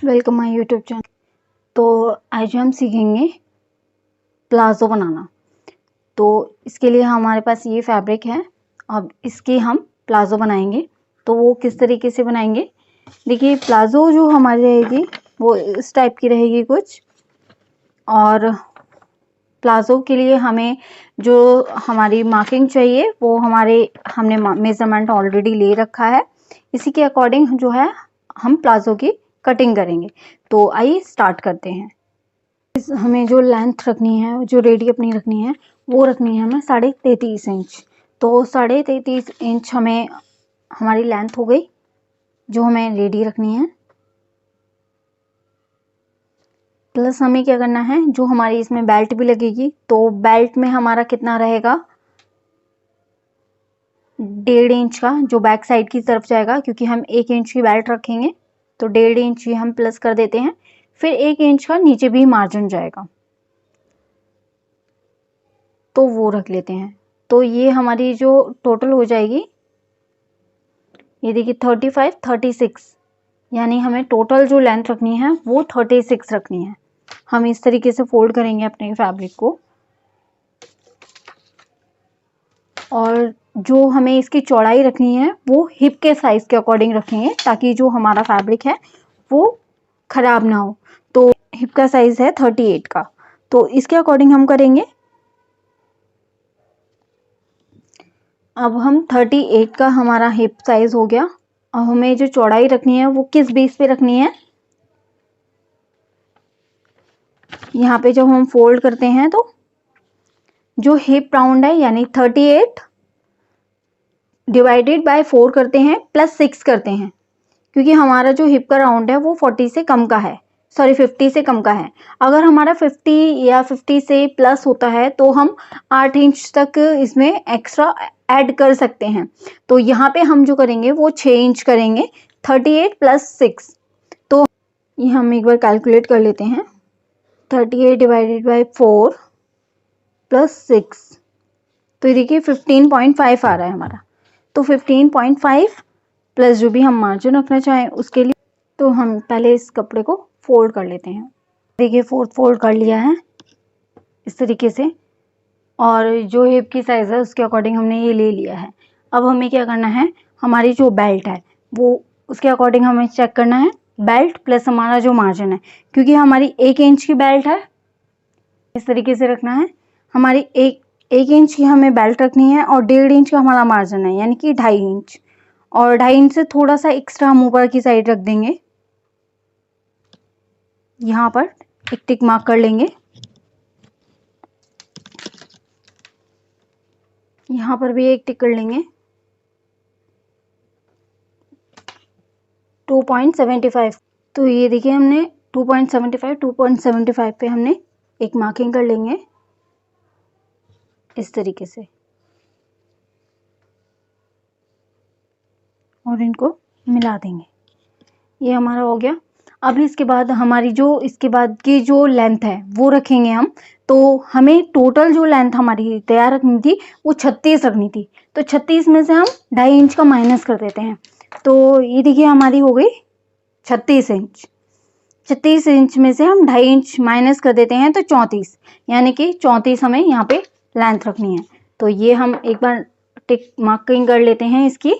Welcome my YouTube channel. तो आज हम सीखेंगे प्लाजो बनाना। तो इसके लिए हमारे पास ये फैब्रिक है। अब इसकी हम प्लाजो बनाएंगे। तो वो किस तरीके से बनाएंगे, देखिए प्लाजो जो हमारी रहेगी वो इस टाइप की रहेगी कुछ। और प्लाजो के लिए हमें जो हमारी मार्किंग चाहिए वो हमने मेजरमेंट ऑलरेडी ले रखा है। इसी के अकॉर्डिंग जो है हम प्लाजो की कटिंग करेंगे। तो आइए स्टार्ट करते हैं। हमें जो लेंथ रखनी है, जो रेडी अपनी रखनी है, वो रखनी है हमें 33.5 इंच। तो 33.5 इंच हमें हमारी लेंथ हो गई जो हमें रेडी रखनी है। प्लस हमें क्या करना है, जो हमारी इसमें बेल्ट भी लगेगी, तो बेल्ट में हमारा कितना रहेगा 1.5 इंच का, जो बैक साइड की तरफ जाएगा, क्योंकि हम 1 इंच की बेल्ट रखेंगे तो 1.5 इंच ही हम प्लस कर देते हैं। फिर 1 इंच का नीचे भी मार्जिन जाएगा, तो वो रख लेते हैं। तो ये हमारी जो टोटल हो जाएगी, ये देखिए 35, 36, यानी हमें टोटल जो लेंथ रखनी है वो 36 रखनी है। हम इस तरीके से फोल्ड करेंगे अपने फैब्रिक को, और जो हमें इसकी चौड़ाई रखनी है वो हिप के साइज के अकॉर्डिंग रखेंगे, ताकि जो हमारा फैब्रिक है वो खराब ना हो। तो हिप का साइज है 38 का, तो इसके अकॉर्डिंग हम करेंगे। अब हम 38 का हमारा हिप साइज हो गया। अब हमें जो चौड़ाई रखनी है वो किस बेस पे रखनी है, यहाँ पे जब हम फोल्ड करते हैं तो जो हिप राउंड है, यानी 38 डिवाइडेड बाय 4 करते हैं, प्लस 6 करते हैं, क्योंकि हमारा जो हिप का राउंड है वो 40 से कम का है, सॉरी 50 से कम का है। अगर हमारा 50 या 50 से प्लस होता है तो हम 8 इंच तक इसमें एक्स्ट्रा ऐड कर सकते हैं। तो यहाँ पे हम जो करेंगे वो 6 इंच करेंगे, 38 प्लस 6। तो ये हम एक बार कैलकुलेट कर लेते हैं। 38 डिवाइडेड बाई 4 प्लस 6, तो ये देखिए 15.5 आ रहा है हमारा। तो 15.5 प्लस जो भी हम मार्जिन रखना चाहें उसके लिए, तो हम पहले इस कपड़े को फोल्ड कर लेते हैं। देखिए फोल्ड कर लिया है इस तरीके से, और जो हिप की साइज है उसके अकॉर्डिंग हमने ये ले लिया है। अब हमें क्या करना है, हमारी जो बेल्ट है वो उसके अकॉर्डिंग हमें चेक करना है, बेल्ट प्लस हमारा जो मार्जिन है, क्योंकि हमारी 1 इंच की बेल्ट है। इस तरीके से रखना है, हमारी एक इंच की हमें बेल्ट रखनी है, और 1.5 इंच का हमारा मार्जिन है, यानी कि 2.5 इंच। और 2.5 इंच से थोड़ा सा एक्स्ट्रा हम ऊपर की साइड रख देंगे। यहाँ पर एक टिक मार्क कर लेंगे, यहाँ पर भी एक टिक कर लेंगे। 2.75, तो ये देखिए हमने 2.75 पे हमने एक मार्किंग कर लेंगे इस तरीके से, और इनको मिला देंगे। ये हमारा हो गया। अब इसके बाद हमारी जो इसके बाद की जो लेंथ है वो रखेंगे हम। तो हमें टोटल जो लेंथ हमारी तैयार रखनी थी वो 36 रखनी थी, तो 36 में से हम 2.5 इंच का माइनस कर देते हैं। तो ये देखिए हमारी हो गई 36 इंच। 36 इंच में से हम 2.5 इंच माइनस कर देते हैं, तो 34, यानी कि 34 हमें यहाँ पे लेंथ रखनी है। तो ये हम एक बार टिक मार्किंग कर लेते हैं इसकी।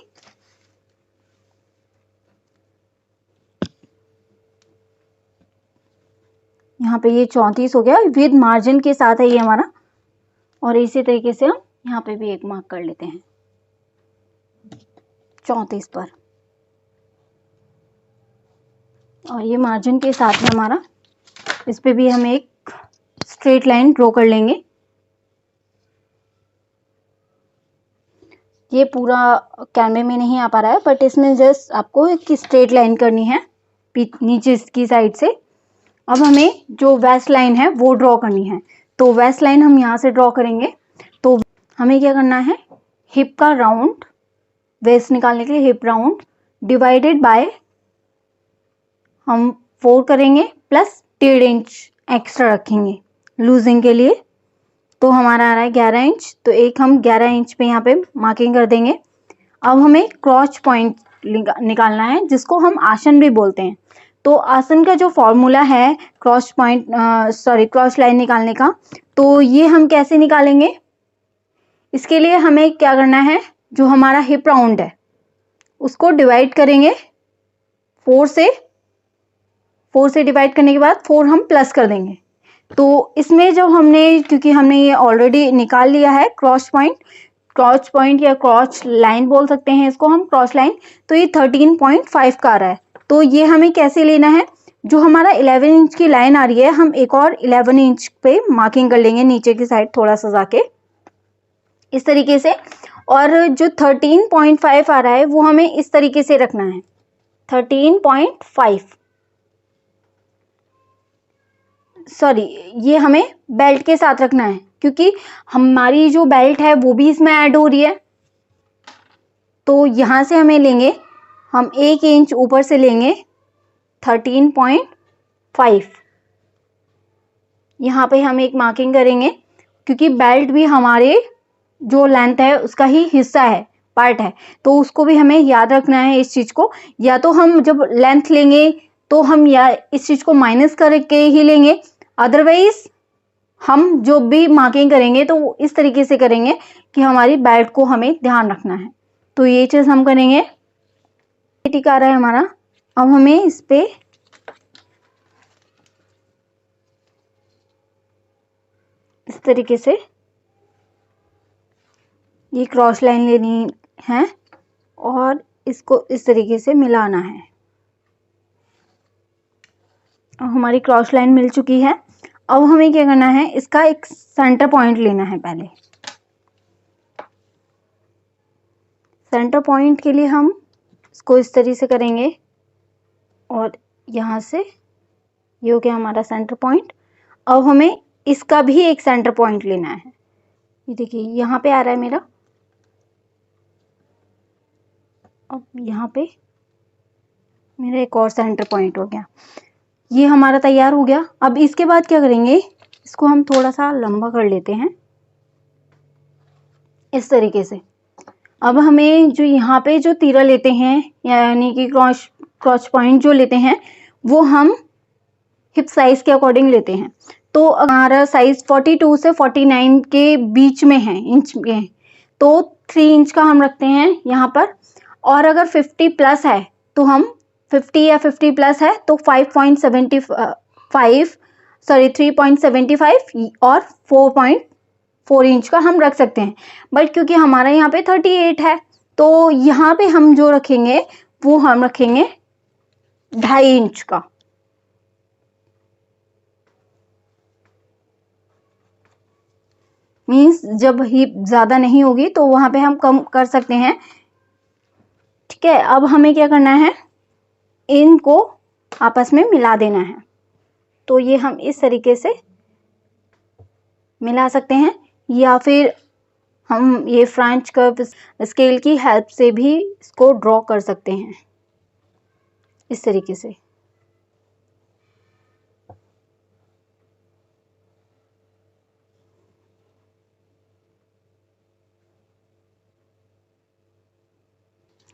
यहाँ पे ये 34 हो गया, विद मार्जिन के साथ है ये हमारा। और इसी तरीके से हम यहाँ पे भी एक मार्क कर लेते हैं 34 पर, और ये मार्जिन के साथ है हमारा। इस पे भी हम एक स्ट्रेट लाइन ड्रॉ कर लेंगे। ये पूरा कैमरे में नहीं आ पा रहा है, बट इसमें जस्ट आपको एक स्ट्रेट लाइन करनी है नीचे की साइड से। अब हमें जो वेस्ट लाइन है वो ड्रॉ करनी है, तो वेस्ट लाइन हम यहाँ से ड्रॉ करेंगे। तो हमें क्या करना है, हिप का राउंड, वेस्ट निकालने के लिए हिप राउंड डिवाइडेड बाय हम 4 करेंगे, प्लस 1.5 इंच एक्स्ट्रा रखेंगे लूजिंग के लिए। तो हमारा आ रहा है 11 इंच, तो एक हम 11 इंच पे यहाँ पे मार्किंग कर देंगे। अब हमें क्रॉच पॉइंट निकालना है, जिसको हम आसन भी बोलते हैं। तो आसन का जो फॉर्मूला है क्रॉस पॉइंट क्रॉस लाइन निकालने का, तो ये हम कैसे निकालेंगे? इसके लिए हमें क्या करना है, जो हमारा हिप राउंड है उसको डिवाइड करेंगे 4 से। 4 से डिवाइड करने के बाद 4 हम प्लस कर देंगे। तो इसमें जब हमने, क्योंकि हमने ये ऑलरेडी निकाल लिया है क्रॉस पॉइंट या क्रॉस लाइन बोल सकते हैं इसको हम, क्रॉस लाइन, तो ये 13.5 का आ रहा है। तो ये हमें कैसे लेना है, जो हमारा 11 इंच की लाइन आ रही है हम एक और 11 इंच पे मार्किंग कर लेंगे नीचे की साइड थोड़ा सा जाके इस तरीके से, और जो 13.5 आ रहा है वो हमें इस तरीके से रखना है 13.5, सॉरी ये हमें बेल्ट के साथ रखना है क्योंकि हमारी जो बेल्ट है वो भी इसमें ऐड हो रही है। तो यहां से हमें लेंगे, हम 1 इंच ऊपर से लेंगे 13.5, यहाँ पे हम एक मार्किंग करेंगे क्योंकि बेल्ट भी हमारे जो लेंथ है उसका ही हिस्सा है, पार्ट है, तो उसको भी हमें याद रखना है इस चीज को। या तो हम जब लेंथ लेंगे तो हम या इस चीज को माइनस करके ही लेंगे, अदरवाइज हम जो भी मार्किंग करेंगे तो वो इस तरीके से करेंगे कि हमारी बेल्ट को हमें ध्यान रखना है। तो ये चीज हम करेंगे। ठीक आ रहा है हमारा। अब हमें इस पे इस तरीके से ये क्रॉस लाइन लेनी है और इसको इस तरीके से मिलाना है। अब हमारी क्रॉस लाइन मिल चुकी है। अब हमें क्या करना है, इसका एक सेंटर पॉइंट लेना है। पहले सेंटर पॉइंट के लिए हम इसको इस तरीके से करेंगे और यहाँ से ये हो गया हमारा सेंटर पॉइंट। अब हमें इसका भी एक सेंटर पॉइंट लेना है। ये देखिए यहाँ पे आ रहा है मेरा, अब यहाँ पे मेरा एक और सेंटर पॉइंट हो गया। ये हमारा तैयार हो गया। अब इसके बाद क्या करेंगे, इसको हम थोड़ा सा लंबा कर लेते हैं इस तरीके से। अब हमें जो यहाँ पे जो तीरा लेते हैं यानी कि क्रॉस पॉइंट जो लेते हैं वो हम हिप साइज के अकॉर्डिंग लेते हैं। तो हमारा साइज 42 से 49 के बीच में है, इंच में, तो 3 इंच का हम रखते हैं यहाँ पर। और अगर 50 प्लस है तो हम 50 या 50 प्लस है तो 3.75 और 4.4 इंच का हम रख सकते हैं। बट क्योंकि हमारा यहाँ पे 38 है तो यहाँ पे हम जो रखेंगे वो हम रखेंगे 2.5 इंच का। मीन्स जब हिप ज्यादा नहीं होगी तो वहां पे हम कम कर सकते हैं। ठीक है, अब हमें क्या करना है, इनको आपस में मिला देना है। तो ये हम इस तरीके से मिला सकते हैं या फिर हम ये फ्रेंच कर्व स्केल की हेल्प से भी इसको ड्रॉ कर सकते हैं इस तरीके से।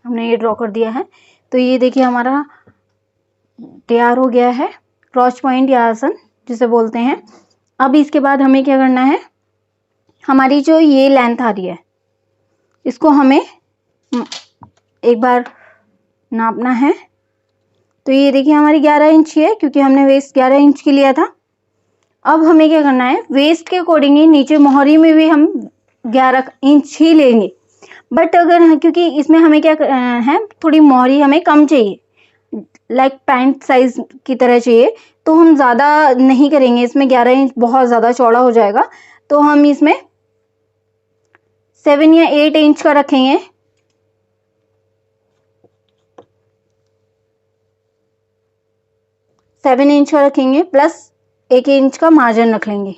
हमने ये ड्रॉ कर दिया है। तो ये देखिए हमारा तैयार हो गया है क्रॉस पॉइंट या आसन जिसे बोलते हैं। अब इसके बाद हमें क्या करना है, हमारी जो ये लेंथ आ रही है इसको हमें एक बार नापना है। तो ये देखिए हमारी 11 इंच है क्योंकि हमने वेस्ट 11 इंच की लिया था। अब हमें क्या करना है, वेस्ट के अकॉर्डिंग ही नीचे मोहरी में भी हम 11 इंच ही लेंगे। बट अगर क्योंकि इसमें हमें क्या है, थोड़ी मोहरी हमें कम चाहिए, लाइक पैंट साइज की तरह चाहिए, तो हम ज़्यादा नहीं करेंगे इसमें, 11 इंच बहुत ज़्यादा चौड़ा हो जाएगा। तो हम इसमें 7 या 8 इंच का रखेंगे। सेवन इंच का रखेंगे प्लस 1 इंच का मार्जिन रख लेंगे।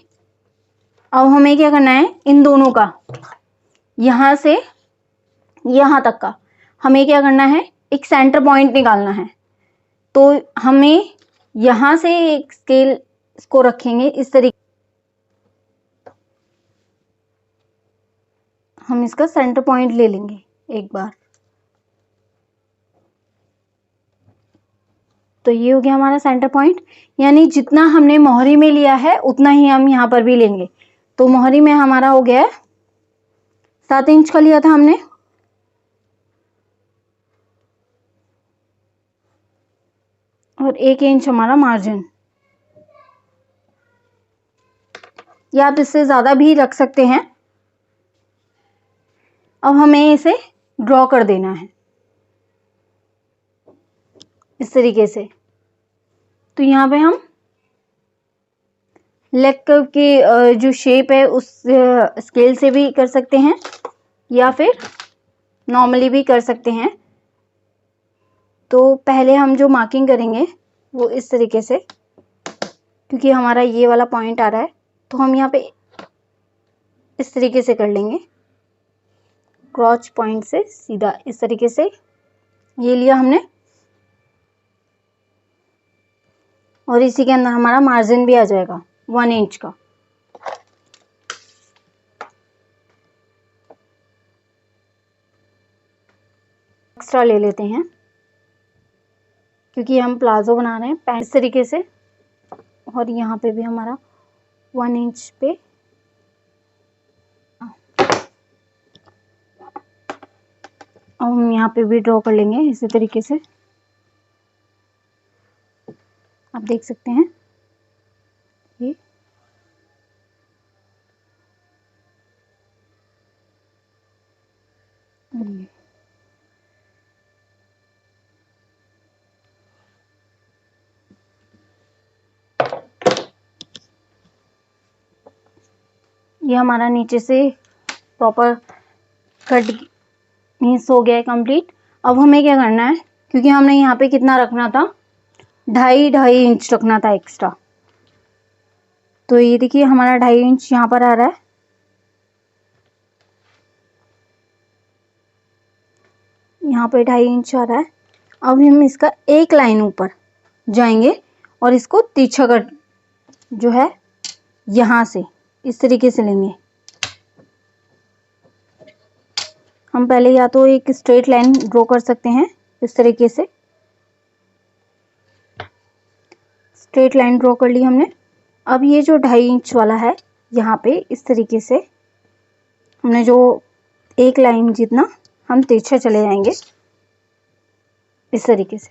अब हमें क्या करना है, इन दोनों का यहां से यहां तक का हमें क्या करना है, एक सेंटर पॉइंट निकालना है। तो हमें यहां से एक स्केल इसको रखेंगे इस तरीके, हम इसका सेंटर पॉइंट ले लेंगे एक बार। तो ये हो गया हमारा सेंटर पॉइंट, यानी जितना हमने मोहरी में लिया है उतना ही हम यहाँ पर भी लेंगे। तो मोहरी में हमारा हो गया है 7 इंच का लिया था हमने, और 1 इंच हमारा मार्जिन, या आप इससे ज्यादा भी रख सकते हैं। अब हमें इसे ड्रॉ कर देना है इस तरीके से। तो यहाँ पे हम लेग कर्व की जो शेप है उस स्केल से भी कर सकते हैं, या फिर नॉर्मली भी कर सकते हैं। तो पहले हम जो मार्किंग करेंगे वो इस तरीके से, क्योंकि हमारा ये वाला पॉइंट आ रहा है, तो हम यहाँ पे इस तरीके से कर लेंगे, क्रॉच पॉइंट से सीधा इस तरीके से ये लिया हमने, और इसी के अंदर हमारा मार्जिन भी आ जाएगा 1 इंच का। एक्स्ट्रा ले लेते हैं क्योंकि हम प्लाजो बना रहे हैं पैंट इस तरीके से, और यहाँ पे भी हमारा 1 इंच पे अब हम यहाँ पे भी ड्रॉ कर लेंगे इसी तरीके से। आप देख सकते हैं ये हमारा नीचे से प्रॉपर कट मीन्स हो गया है कंप्लीट। अब हमें क्या करना है, क्योंकि हमने यहाँ पे कितना रखना था, 2.5 इंच रखना था एक्स्ट्रा। तो ये देखिए हमारा 2.5 इंच यहाँ पर आ रहा है, यहाँ पे 2.5 इंच आ रहा है। अब हम इसका एक लाइन ऊपर जाएंगे और इसको तिरछा कर जो है यहाँ से इस तरीके से लेंगे। हम पहले या तो एक स्ट्रेट लाइन ड्रॉ कर सकते हैं इस तरीके से, स्ट्रेट लाइन ड्रॉ कर ली हमने। अब ये जो 2.5 इंच वाला है यहाँ पे इस तरीके से हमने जो एक लाइन जितना हम तिरछा चले जाएंगे इस तरीके से,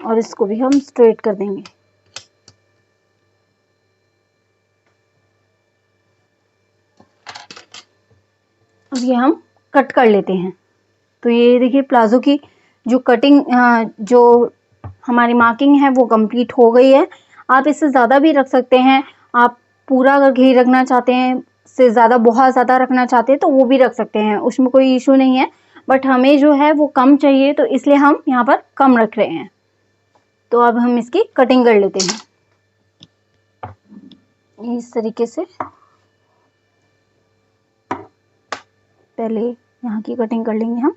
और इसको भी हम स्ट्रेट कर देंगे। अब ये हम कट कर लेते हैं। तो ये देखिए प्लाजो की जो कटिंग जो हमारी मार्किंग है वो कंप्लीट हो गई है। आप इससे ज़्यादा भी रख सकते हैं, आप पूरा अगर घेर रखना चाहते हैं, से ज़्यादा बहुत ज़्यादा रखना चाहते हैं तो वो भी रख सकते हैं, उसमें कोई इशू नहीं है। बट हमें जो है वो कम चाहिए तो इसलिए हम यहाँ पर कम रख रहे हैं। तो अब हम इसकी कटिंग कर लेते हैं इस तरीके से। पहले यहाँ की कटिंग कर लेंगे हम।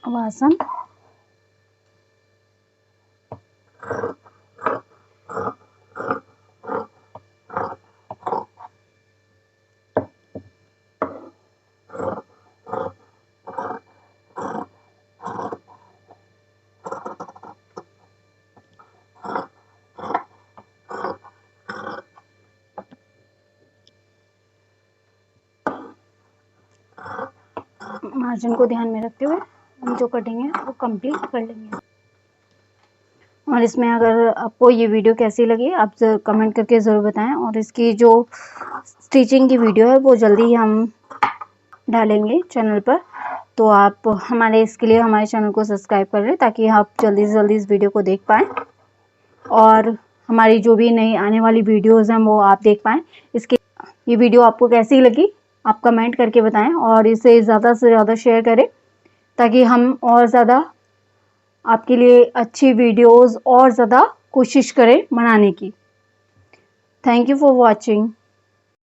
अब आसन मार्जिन को ध्यान में रखते हुए हम जो कटिंग है वो कंप्लीट कर लेंगे। और इसमें अगर आपको ये वीडियो कैसी लगी आप कमेंट करके ज़रूर बताएं, और इसकी जो स्टिचिंग की वीडियो है वो जल्दी ही हम डालेंगे चैनल पर। तो आप हमारे इसके लिए हमारे चैनल को सब्सक्राइब कर लें ताकि आप जल्दी से जल्दी इस वीडियो को देख पाएँ, और हमारी जो भी नई आने वाली वीडियोज़ हैं वो आप देख पाएँ। इसके ये वीडियो आपको कैसी लगी आप कमेंट करके बताएं, और इसे ज़्यादा से ज़्यादा शेयर करें ताकि हम और ज़्यादा आपके लिए अच्छी वीडियोस और ज़्यादा कोशिश करें बनाने की। Thank you for watching.